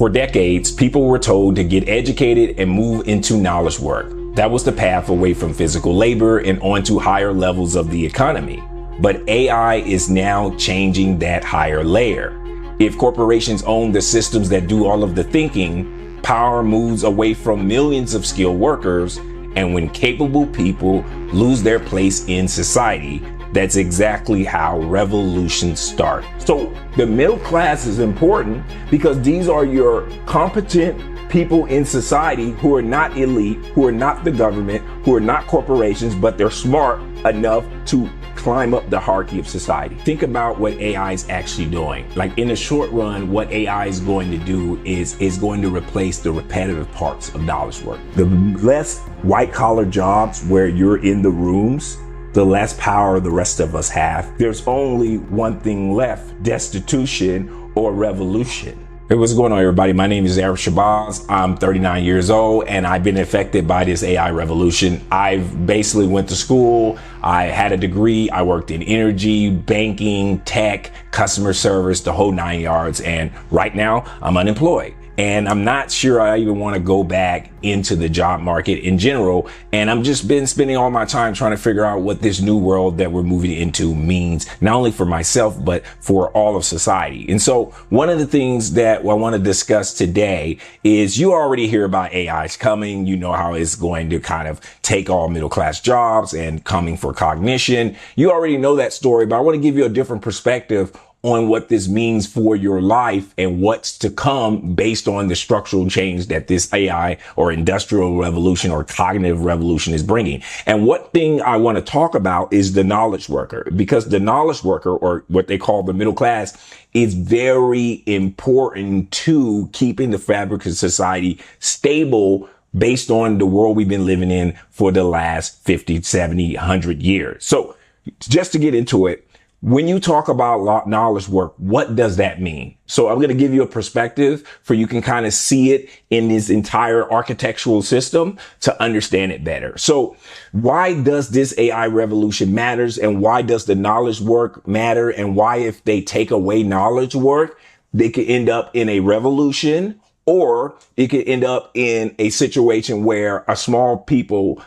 For decades, people were told to get educated and move into knowledge work. That was the path away from physical labor and onto higher levels of the economy. But AI is now changing that higher layer. If corporations own the systems that do all of the thinking, power moves away from millions of skilled workers, and when capable people lose their place in society, that's exactly how revolutions start. So the middle class is important because these are your competent people in society who are not elite, who are not the government, who are not corporations, but they're smart enough to climb up the hierarchy of society. Think about what AI is actually doing. Like in the short run, what AI is going to do is going to replace the repetitive parts of knowledge work. The less white collar jobs where you're in the rooms, the less power the rest of us have. There's only one thing left: destitution or revolution. Hey, what's going on, everybody? My name is Eric Shabazz. I'm 39 years old and I've been affected by this AI revolution. I've basically went to school. I had a degree. I worked in energy, banking, tech, customer service, the whole 9 yards. And right now I'm unemployed. And I'm not sure I even want to go back into the job market in general. And I'm just been spending all my time trying to figure out what this new world that we're moving into means, not only for myself, but for all of society. And so one of the things that I want to discuss today is you already hear about AI's coming. You know how it's going to kind of take all middle class jobs and coming for cognition. You already know that story, but I want to give you a different perspective on what this means for your life and what's to come based on the structural change that this AI or industrial revolution or cognitive revolution is bringing. And what thing I want to talk about is the knowledge worker, because the knowledge worker, or what they call the middle class, is very important to keeping the fabric of society stable based on the world we've been living in for the last 50, 70, 100 years. So just to get into it, when you talk about knowledge work, what does that mean? So I'm going to give you a perspective for you can kind of see it in this entire architectural system to understand it better. So why does this AI revolution matters, and why does the knowledge work matter, and why if they take away knowledge work, they could end up in a revolution, or it could end up in a situation where a small people,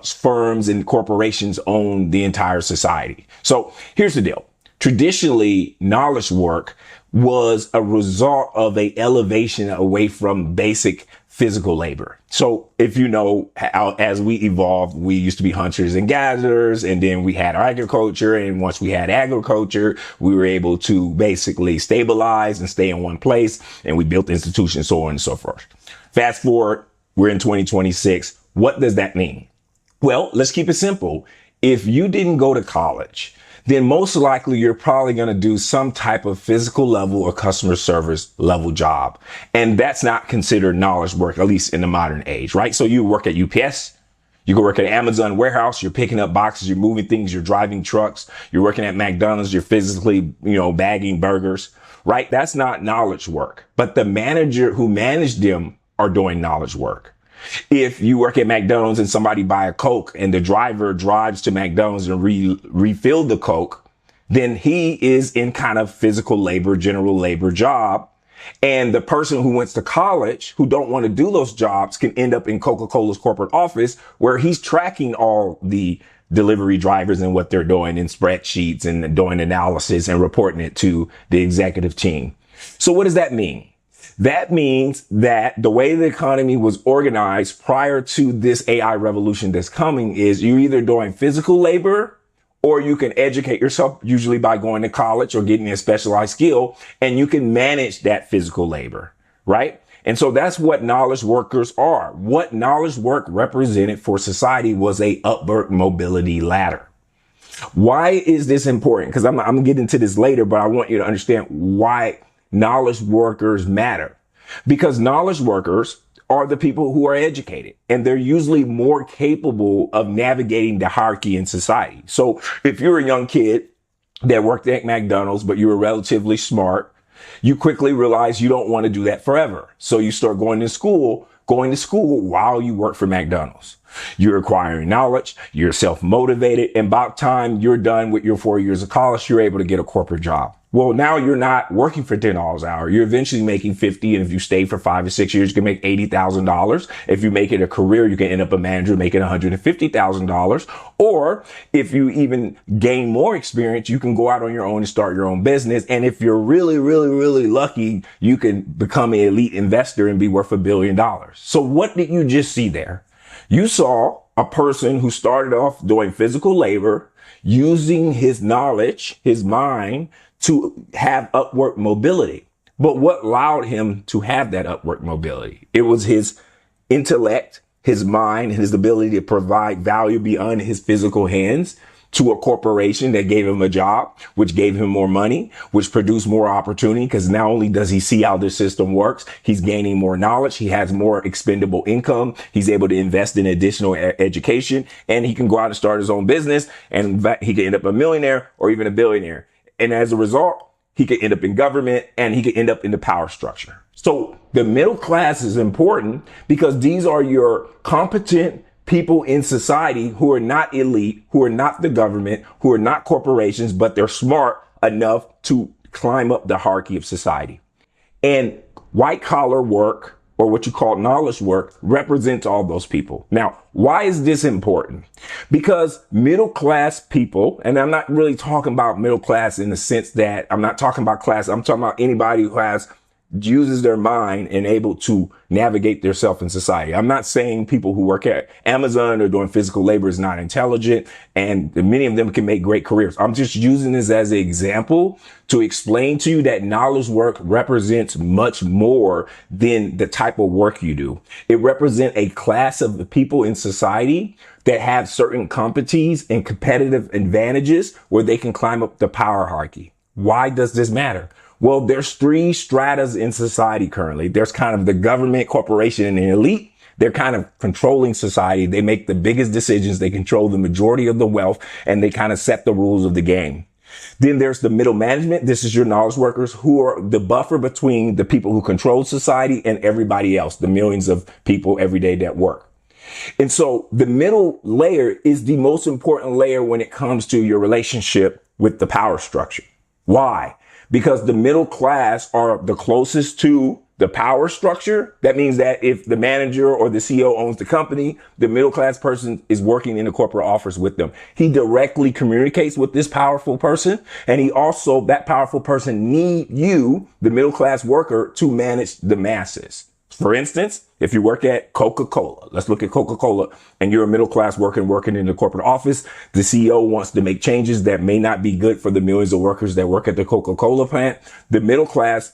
firms and corporations own the entire society. So here's the deal. Traditionally, knowledge work was a result of a elevation away from basic physical labor. So if you know how, as we evolved, we used to be hunters and gatherers, and then we had agriculture. And once we had agriculture, we were able to basically stabilize and stay in one place, and we built institutions, so on and so forth. Fast forward, we're in 2026. What does that mean? Well, let's keep it simple. If you didn't go to college, then most likely you're probably going to do some type of physical level or customer service level job. And that's not considered knowledge work, at least in the modern age, right? So you work at UPS, you go work at Amazon warehouse, you're picking up boxes, you're moving things, you're driving trucks, you're working at McDonald's, you're physically, bagging burgers, right? That's not knowledge work. But the manager who managed them are doing knowledge work. If you work at McDonald's and somebody buy a Coke and the driver drives to McDonald's and refill the Coke, then he is in kind of physical labor, general labor job. And the person who went to college who don't want to do those jobs can end up in Coca-Cola's corporate office where he's tracking all the delivery drivers and what they're doing in spreadsheets and doing analysis and reporting it to the executive team. So what does that mean? That means that the way the economy was organized prior to this AI revolution that's coming is you're either doing physical labor or you can educate yourself, usually by going to college or getting a specialized skill, and you can manage that physical labor, right? And so that's what knowledge workers are. What knowledge work represented for society was a upward mobility ladder. Why is this important? Because I'm going to get into this later, but I want you to understand why knowledge workers matter. Because knowledge workers are the people who are educated, and they're usually more capable of navigating the hierarchy in society. So if you're a young kid that worked at McDonald's, but you were relatively smart, you quickly realize you don't want to do that forever. So you start going to school while you work for McDonald's. You're acquiring knowledge, you're self-motivated, and about time you're done with your 4 years of college, you're able to get a corporate job. Well, now you're not working for $10 an hour. You're eventually making 50. And if you stay for 5 or 6 years, you can make $80,000. If you make it a career, you can end up a manager making $150,000. Or if you even gain more experience, you can go out on your own and start your own business. And if you're really, really, really lucky, you can become an elite investor and be worth $1 billion. So what did you just see there? You saw a person who started off doing physical labor, using his knowledge, his mind, to have upward mobility. But what allowed him to have that upward mobility? It was his intellect, his mind, and his ability to provide value beyond his physical hands to a corporation that gave him a job, which gave him more money, which produced more opportunity, because not only does he see how this system works, he's gaining more knowledge, he has more expendable income, he's able to invest in additional education, and he can go out and start his own business, and he can end up a millionaire or even a billionaire. And as a result, he could end up in government and he could end up in the power structure. So the middle class is important because these are your competent people in society who are not elite, who are not the government, who are not corporations, but they're smart enough to climb up the hierarchy of society. And white collar work, or what you call knowledge work, represents all those people. Now, why is this important? Because middle class people, and I'm not really talking about middle class in the sense that I'm not talking about class. I'm talking about anybody who uses their mind and able to navigate themselves in society. I'm not saying people who work at Amazon or doing physical labor is not intelligent, and many of them can make great careers. I'm just using this as an example to explain to you that knowledge work represents much more than the type of work you do. It represents a class of people in society that have certain competencies and competitive advantages where they can climb up the power hierarchy. Why does this matter? Well, there's 3 stratas in society currently. There's kind of the government, corporation, and the elite. They're kind of controlling society. They make the biggest decisions. They control the majority of the wealth, and they kind of set the rules of the game. Then there's the middle management. This is your knowledge workers who are the buffer between the people who control society and everybody else, the millions of people every day that work. And so the middle layer is the most important layer when it comes to your relationship with the power structure. Why? Because the middle class are the closest to the power structure. That means that if the manager or the CEO owns the company, the middle class person is working in the corporate office with them. He directly communicates with this powerful person. And that powerful person need you, the middle class worker, to manage the masses. For instance, if you work at Coca-Cola, let's look at Coca-Cola, and you're a middle class working in the corporate office. The CEO wants to make changes that may not be good for the millions of workers that work at the Coca-Cola plant. The middle class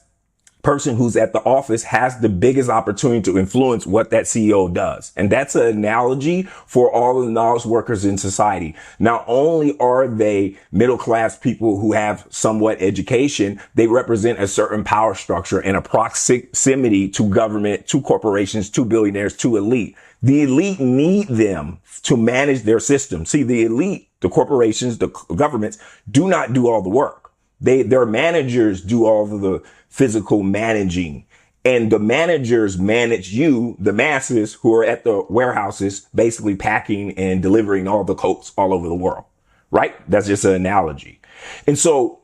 person who's at the office has the biggest opportunity to influence what that CEO does. And that's an analogy for all the knowledge workers in society. Not only are they middle class people who have somewhat education, they represent a certain power structure and a proximity to government, to corporations, to billionaires, to elite. The elite need them to manage their system. See, the elite, the corporations, the governments do not do all the work. Their managers do all of the physical managing, and the managers manage you, the masses who are at the warehouses, basically packing and delivering all the coats all over the world, right? That's just an analogy. And so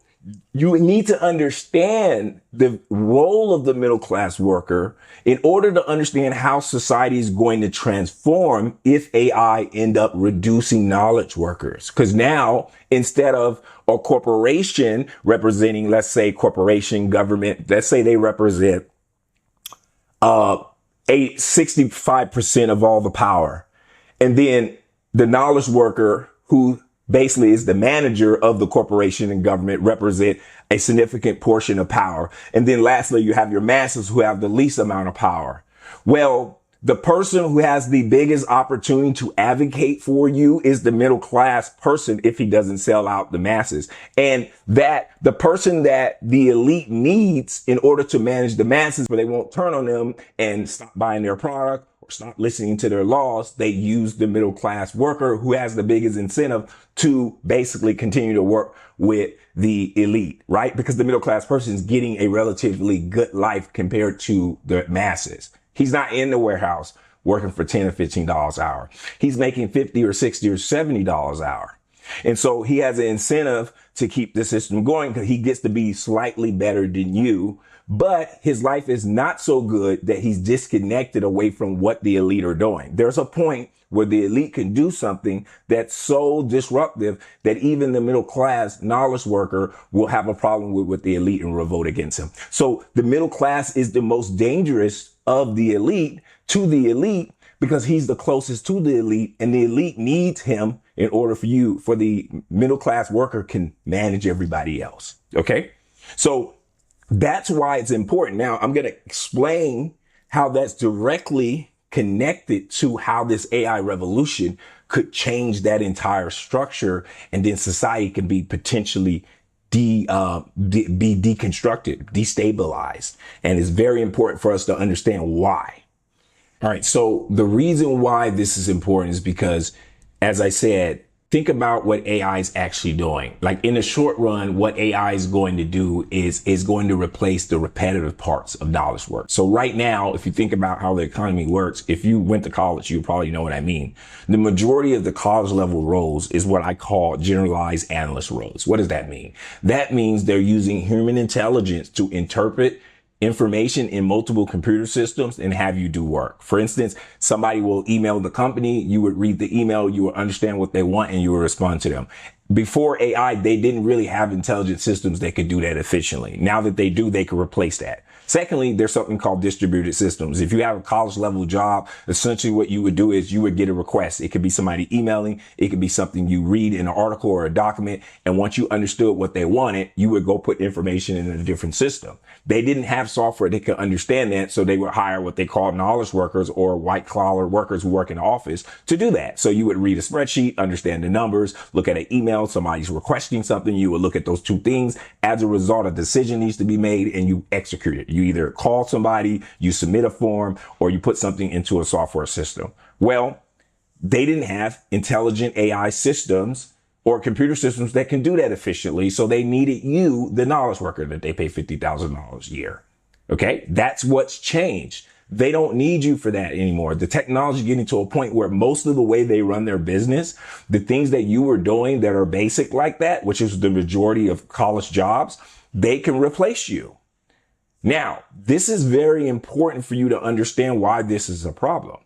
you need to understand the role of the middle class worker in order to understand how society is going to transform if AI end up reducing knowledge workers. Because now, instead of a corporation representing, let's say corporation, government, let's say they represent 65% of all the power. And then the knowledge worker, who basically is the manager of the corporation and government, represent a significant portion of power. And then lastly, you have your masses who have the least amount of power. Well, the person who has the biggest opportunity to advocate for you is the middle class person if he doesn't sell out the masses. And that the person that the elite needs in order to manage the masses, where they won't turn on them and stop buying their product or stop listening to their laws, they use the middle class worker who has the biggest incentive to basically continue to work with the elite, right? Because the middle class person is getting a relatively good life compared to the masses. He's not in the warehouse working for $10 or $15 an hour. He's making $50 or $60 or $70 an hour. And so he has an incentive to keep the system going because he gets to be slightly better than you. But his life is not so good that he's disconnected away from what the elite are doing. There's a point where the elite can do something that's so disruptive that even the middle class knowledge worker will have a problem with the elite and revolt against him. So the middle class is the most dangerous of the elite to the elite because he's the closest to the elite, and the elite needs him in order for the middle class worker can manage everybody else. Okay. So that's why it's important. Now I'm going to explain how that's directly connected to how this AI revolution could change that entire structure, and then society can be potentially be deconstructed, destabilized. And it's very important for us to understand why. All right. So the reason why this is important is because, as I said, think about what AI is actually doing. Like in the short run, what AI is going to do is going to replace the repetitive parts of knowledge work. So right now, if you think about how the economy works, if you went to college, you probably know what I mean. The majority of the college level roles is what I call generalized analyst roles. What does that mean? That means they're using human intelligence to interpret information in multiple computer systems and have you do work. For instance, somebody will email the company, you would read the email, you would understand what they want, and you would respond to them. Before AI, they didn't really have intelligent systems that could do that efficiently. Now that they do, they can replace that. Secondly, there's something called distributed systems. If you have a college level job, essentially what you would do is you would get a request. It could be somebody emailing. It could be something you read in an article or a document. And once you understood what they wanted, you would go put information in a different system. They didn't have software that could understand that. So they would hire what they call knowledge workers or white collar workers who work in the office to do that. So you would read a spreadsheet, understand the numbers, look at an email. Somebody's requesting something. You would look at those two things. As a result, a decision needs to be made and you execute it. You either call somebody, you submit a form, or you put something into a software system. Well, they didn't have intelligent AI systems or computer systems that can do that efficiently. So they needed you, the knowledge worker that they pay $50,000 a year. Okay. That's what's changed. They don't need you for that anymore. The technology is getting to a point where most of the way they run their business, the things that you were doing that are basic like that, which is the majority of college jobs, they can replace you. Now, this is very important for you to understand why this is a problem.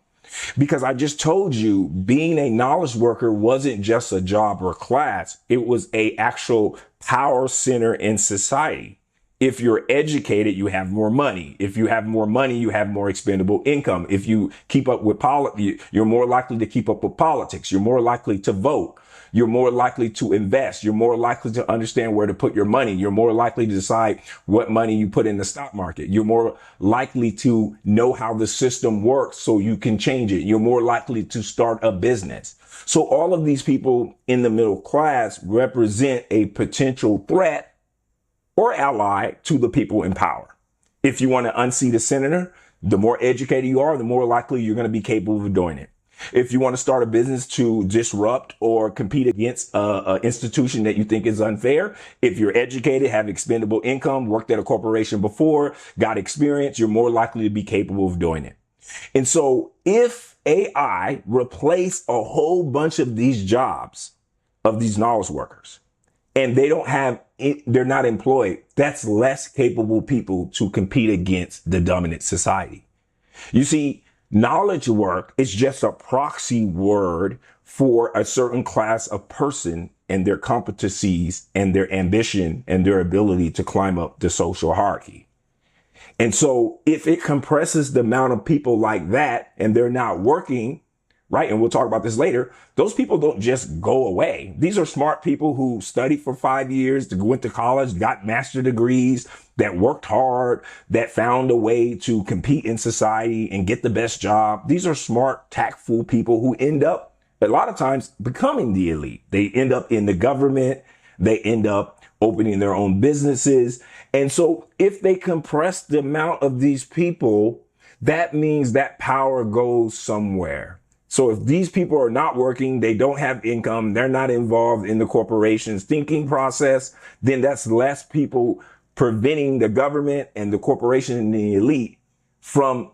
Because I just told you being a knowledge worker wasn't just a job or class. It was a actual power center in society. If you're educated, you have more money. If you have more money, you have more expendable income. If you keep up with politics, you're more likely to keep up with politics. You're more likely to vote. You're more likely to invest. You're more likely to understand where to put your money. You're more likely to decide what money you put in the stock market. You're more likely to know how the system works so you can change it. You're more likely to start a business. So all of these people in the middle class represent a potential threat or ally to the people in power. If you want to unseat a senator, the more educated you are, the more likely you're going to be capable of doing it. If you want to start a business to disrupt or compete against an institution that you think is unfair, if you're educated, have expendable income, worked at a corporation before, got experience, you're more likely to be capable of doing it. And so if AI replaced a whole bunch of these jobs of these knowledge workers and they're not employed, that's less capable people to compete against the dominant society. You see, knowledge work is just a proxy word for a certain class of person and their competencies and their ambition and their ability to climb up the social hierarchy. And so if it compresses the amount of people like that and they're not working, right, and we'll talk about this later, those people don't just go away. These are smart people who studied for 5 years, went to college, got master's degrees, that worked hard, that found a way to compete in society and get the best job. These are smart, tactful people who end up, a lot of times, becoming the elite. They end up in the government. They end up opening their own businesses. And so if they compress the amount of these people, that means that power goes somewhere. So if these people are not working, they don't have income, they're not involved in the corporation's thinking process, then that's less people preventing the government and the corporation and the elite from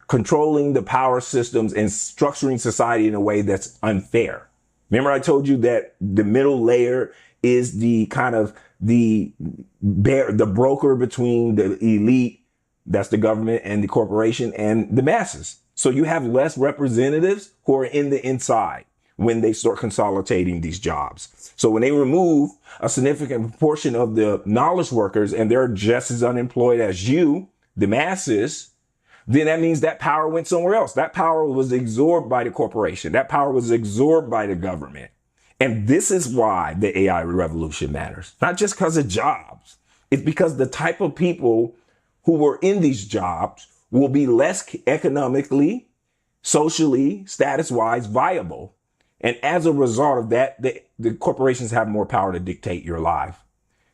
controlling the power systems and structuring society in a way that's unfair. Remember I told you that the middle layer is the kind of the broker between the elite, that's the government, and the corporation, and the masses. So you have less representatives who are in the inside when they start consolidating these jobs. So when they remove a significant proportion of the knowledge workers and they're just as unemployed as you, the masses, then that means that power went somewhere else. That power was absorbed by the corporation. That power was absorbed by the government. And this is why the AI revolution matters. Not just because of jobs. It's because the type of people who were in these jobs will be less economically, socially, status-wise viable. And as a result of that, the corporations have more power to dictate your life.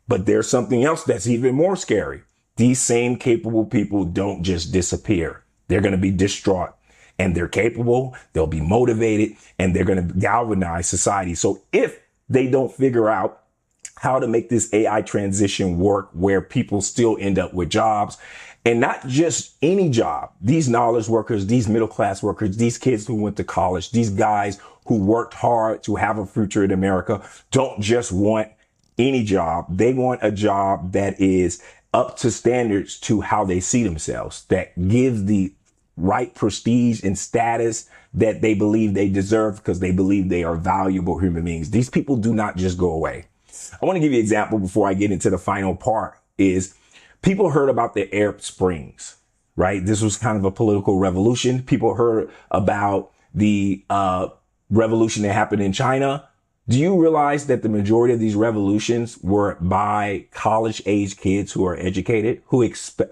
But there's something else that's even more scary. These same capable people don't just disappear. They're going to be distraught, and they're capable. They'll be motivated, and they're going to galvanize society. So if they don't figure out how to make this AI transition work where people still end up with jobs, and not just any job, these knowledge workers, these middle class workers, these kids who went to college, these guys who worked hard to have a future in America don't just want any job. They want a job that is up to standards to how they see themselves, that gives the right prestige and status that they believe they deserve because they believe they are valuable human beings. These people do not just go away. I want to give you an example before I get into the final part is people heard about the Arab Springs, right? This was kind of a political revolution. People heard about the revolution that happened in China. Do you realize that the majority of these revolutions were by college age kids who are educated, who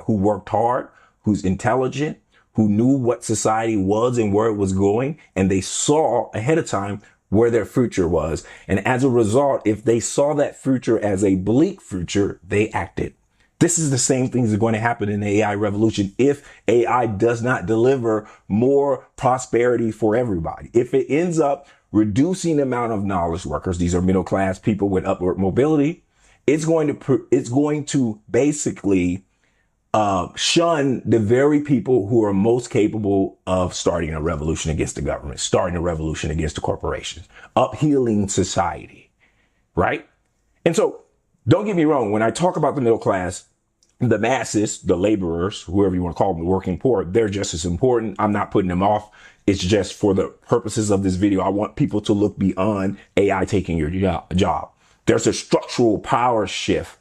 worked hard, who's intelligent, who knew what society was and where it was going, and they saw ahead of time where their future was. And as a result, if they saw that future as a bleak future, they acted. This is the same thing that's going to happen in the AI revolution if AI does not deliver more prosperity for everybody. If it ends up reducing the amount of knowledge workers, these are middle class people with upward mobility, it's going to basically shun the very people who are most capable of starting a revolution against the government, starting a revolution against the corporations, uphealing society, right? And so don't get me wrong. When I talk about the middle class, the masses, the laborers, whoever you want to call them, the working poor, they're just as important. I'm not putting them off. It's just for the purposes of this video, I want people to look beyond AI taking your job. There's a structural power shift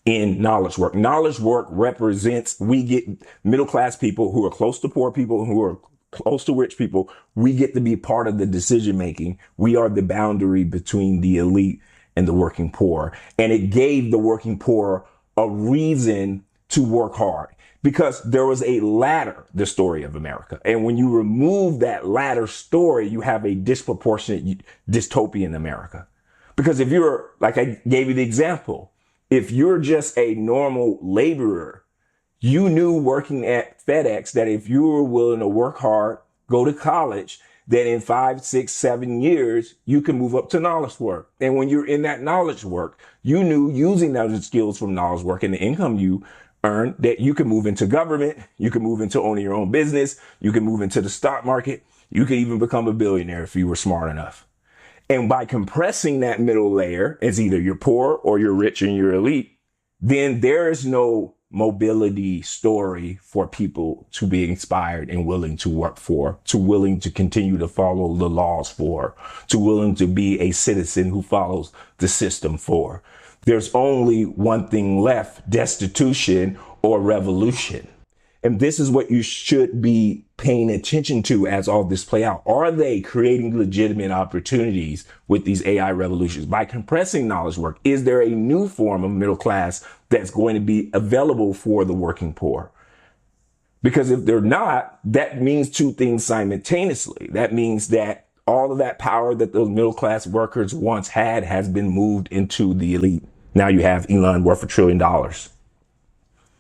in knowledge work. Knowledge work represents, we get middle class people who are close to poor people, who are close to rich people. We get to be part of the decision making. We are the boundary between the elite and the working poor. And it gave the working poor a reason to work hard because there was a ladder, the story of America. And when you remove that ladder story, you have a disproportionate dystopia in America. Because if you're, like I gave you the example, if you're just a normal laborer, you knew working at FedEx that if you were willing to work hard, go to college, that in 5, 6, 7 years, you can move up to knowledge work. And when you're in that knowledge work, you knew using those skills from knowledge work and the income you earn that you can move into government, you can move into owning your own business, you can move into the stock market, you could even become a billionaire if you were smart enough. And by compressing that middle layer, as either you're poor or you're rich and you're elite, then there is no mobility story for people to be inspired and willing to work for, to willing to continue to follow the laws for, to willing to be a citizen who follows the system for. There's only one thing left, destitution or revolution. And this is what you should be paying attention to as all this play out. Are they creating legitimate opportunities with these AI revolutions? By compressing knowledge work, is there a new form of middle class that's going to be available for the working poor? Because if they're not, that means two things simultaneously. That means that all of that power that those middle class workers once had has been moved into the elite. Now you have Elon worth $1 trillion.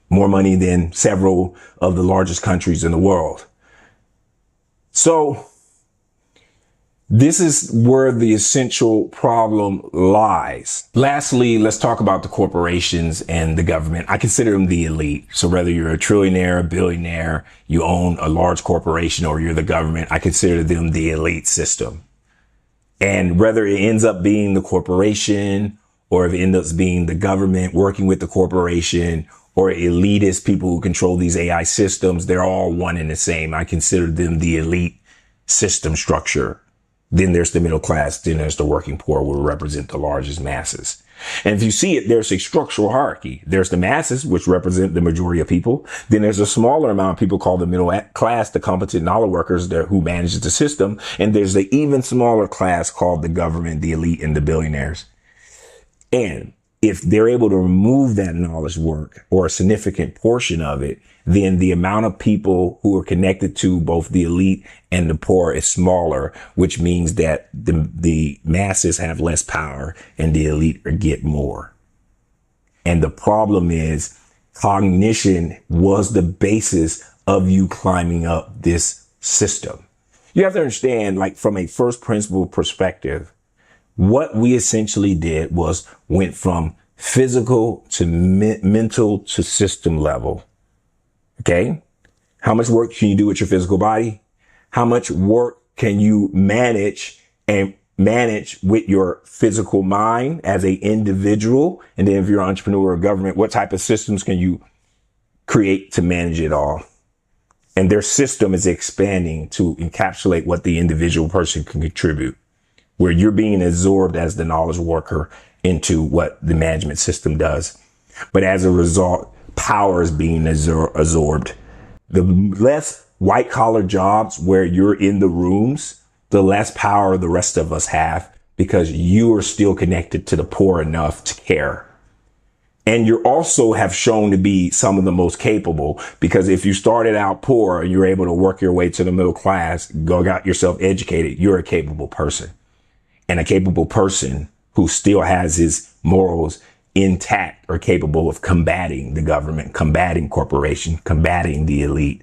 More money than several of the largest countries in the world. So this is where the essential problem lies. Lastly, let's talk about the corporations and the government. I consider them the elite. So whether you're a trillionaire, a billionaire, you own a large corporation, or you're the government, I consider them the elite system. And whether it ends up being the corporation or if it ends up being the government working with the corporation or elitist people who control these AI systems, they're all one and the same. I consider them the elite system structure. Then there's the middle class. Then there's the working poor, will represent the largest masses. And if you see it, there's a structural hierarchy. There's the masses, which represent the majority of people. Then there's a smaller amount of people called the middle class, the competent knowledge workers who manage the system. And there's the even smaller class called the government, the elite, and the billionaires. And if they're able to remove that knowledge work or a significant portion of it, then the amount of people who are connected to both the elite and the poor is smaller, which means that the masses have less power and the elite get more. And the problem is cognition was the basis of you climbing up this system. You have to understand, like from a first principle perspective, what we essentially did was went from physical to mental to system level. Okay. How much work can you do with your physical body? How much work can you manage with your physical mind as an individual? And then if you're an entrepreneur or government, what type of systems can you create to manage it all? And their system is expanding to encapsulate what the individual person can contribute, where you're being absorbed as the knowledge worker into what the management system does. But as a result, power is being absorbed. The less white collar jobs where you're in the rooms, the less power the rest of us have, because you are still connected to the poor enough to care. And you also have shown to be some of the most capable, because if you started out poor and you're able to work your way to the middle class, got yourself educated, you're a capable person. And a capable person who still has his morals intact or capable of combating the government, combating corporation, combating the elite.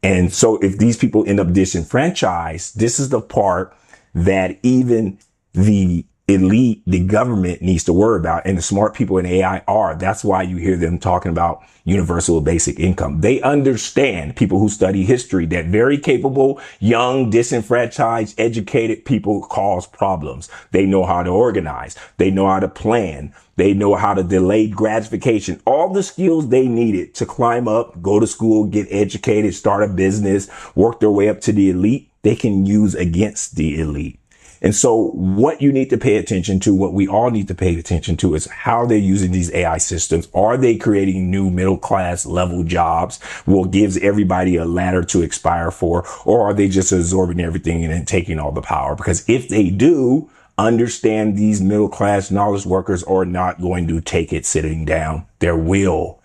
And so if these people end up disenfranchised, this is the part that even the elite, the government needs to worry about. And the smart people in AI are. That's why you hear them talking about universal basic income. They understand, people who study history, that very capable, young, disenfranchised, educated people cause problems. They know how to organize. They know how to plan. They know how to delay gratification. All the skills they needed to climb up, go to school, get educated, start a business, work their way up to the elite, they can use against the elite. And so what you need to pay attention to, what we all need to pay attention to, is how they're using these AI systems. Are they creating new middle class level jobs? Will gives everybody a ladder to aspire for? Or are they just absorbing everything and then taking all the power? Because if they do, understand these middle class knowledge workers are not going to take it sitting down. There will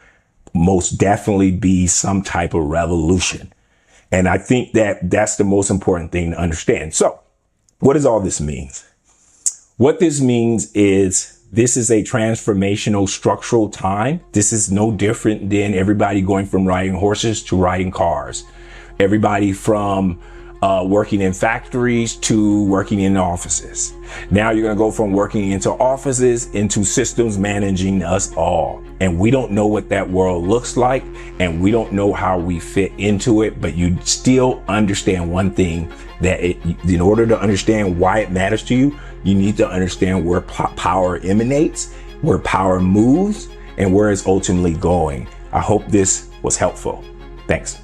most definitely be some type of revolution. And I think that that's the most important thing to understand. So what does all this mean? What this means is this is a transformational structural time. This is no different than everybody going from riding horses to riding cars. Everybody from working in factories to working in offices. Now you're going to go from working into offices into systems managing us all. And we don't know what that world looks like, and we don't know how we fit into it, but you still understand one thing, that in order to understand why it matters to you, you need to understand where power emanates, where power moves, and where it's ultimately going. I hope this was helpful. Thanks.